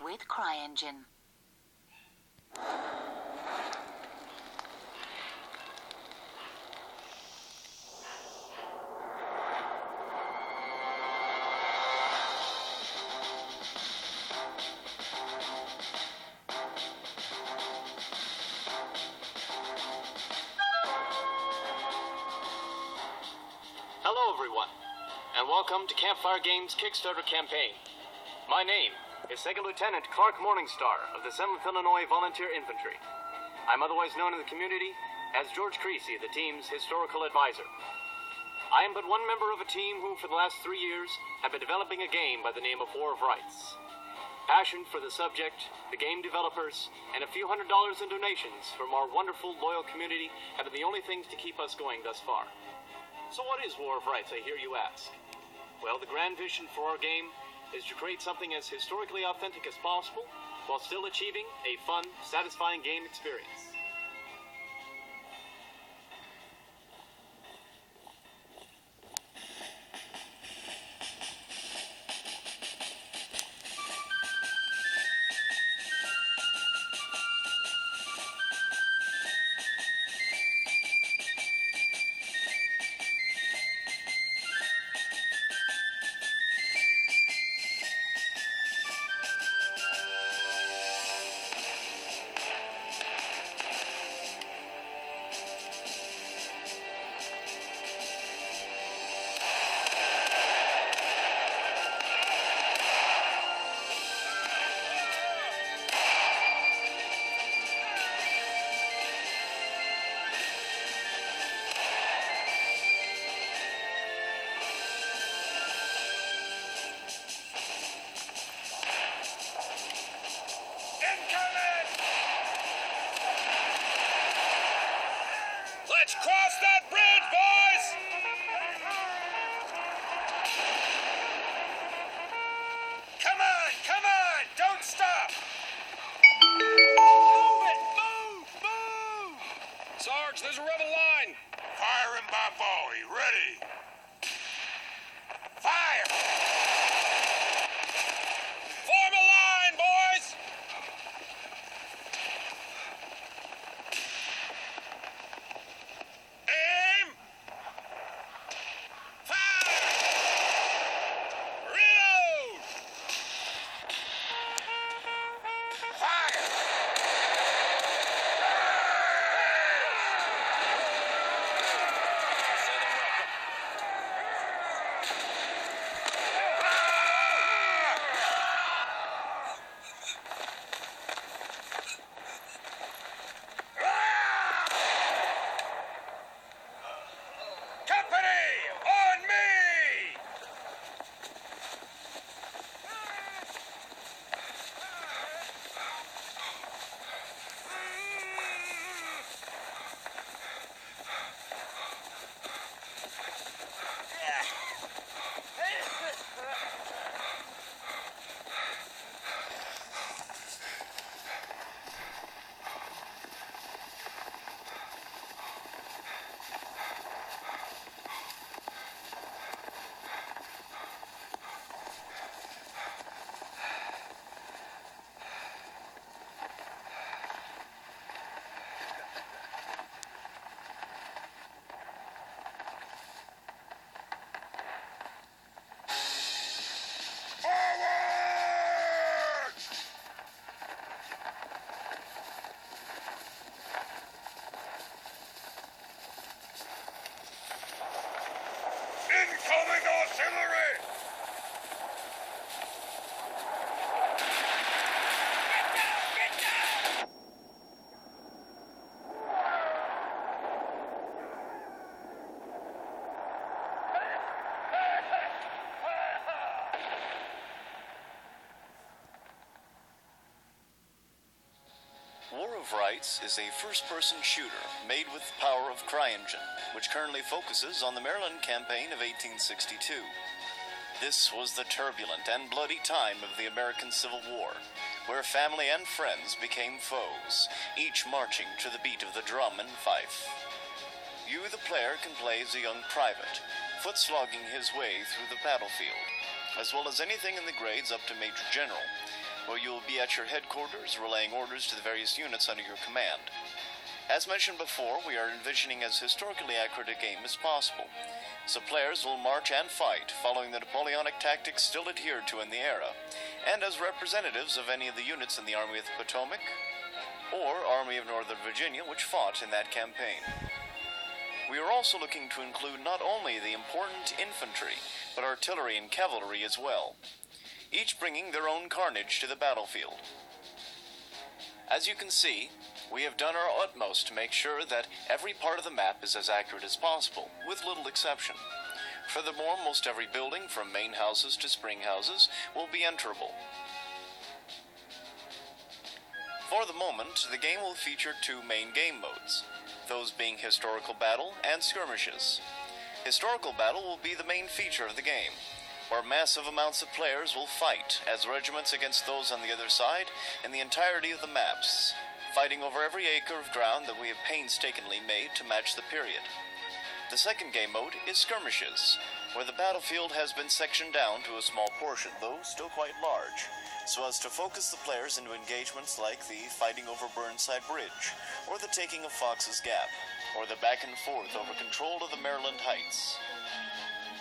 with CryEngine. Hello everyone, and welcome to Campfire Games' Kickstarter campaign. My name is Second Lieutenant Clark Morningstar of the 7th Illinois Volunteer Infantry. I'm otherwise known in the community as George Creasy, the team's historical advisor. I am but one member of a team who for the last 3 years have been developing a game by the name of War of Rights. Passion for the subject, the game developers, and a few $100s in donations from our wonderful, loyal community have been the only things to keep us going thus far. So what is War of Rights, I hear you ask? Well, the grand vision for our game is to create something as historically authentic as possible while still achieving a fun, satisfying game experience. Let's cross that bridge, boys! Come on, don't stop! Move it, move! Sarge, there's a rebel line! Firing by volley, ready! Fire! Form a line, boys! Aim! Fire! Reload! Fire! Company, on me! Forward! Incoming artillery! War of Rights is a first-person shooter made with the power of CryEngine, which currently focuses on the Maryland campaign of 1862. This was the turbulent and bloody time of the American Civil War, where family and friends became foes, each marching to the beat of the drum and fife. You, the player, can play as a young private, foot-slogging his way through the battlefield, as well as anything in the grades up to Major General, where you will be at your headquarters relaying orders to the various units under your command. As mentioned before, we are envisioning as historically accurate a game as possible, so players will march and fight following the Napoleonic tactics still adhered to in the era, and as representatives of any of the units in the Army of the Potomac or Army of Northern Virginia which fought in that campaign. We are also looking to include not only the important infantry, but artillery and cavalry as well, each bringing their own carnage to the battlefield. As you can see, we have done our utmost to make sure that every part of the map is as accurate as possible, with little exception. Furthermore, most every building, from main houses to spring houses, will be enterable. For the moment, the game will feature two main game modes, those being Historical Battle and Skirmishes. Historical Battle will be the main feature of the game, where massive amounts of players will fight as regiments against those on the other side in the entirety of the maps, fighting over every acre of ground that we have painstakingly made to match the period. The second game mode is Skirmishes, where the battlefield has been sectioned down to a small portion, though still quite large, so as to focus the players into engagements like the fighting over Burnside Bridge, or the taking of Fox's Gap, or the back and forth over control of the Maryland Heights.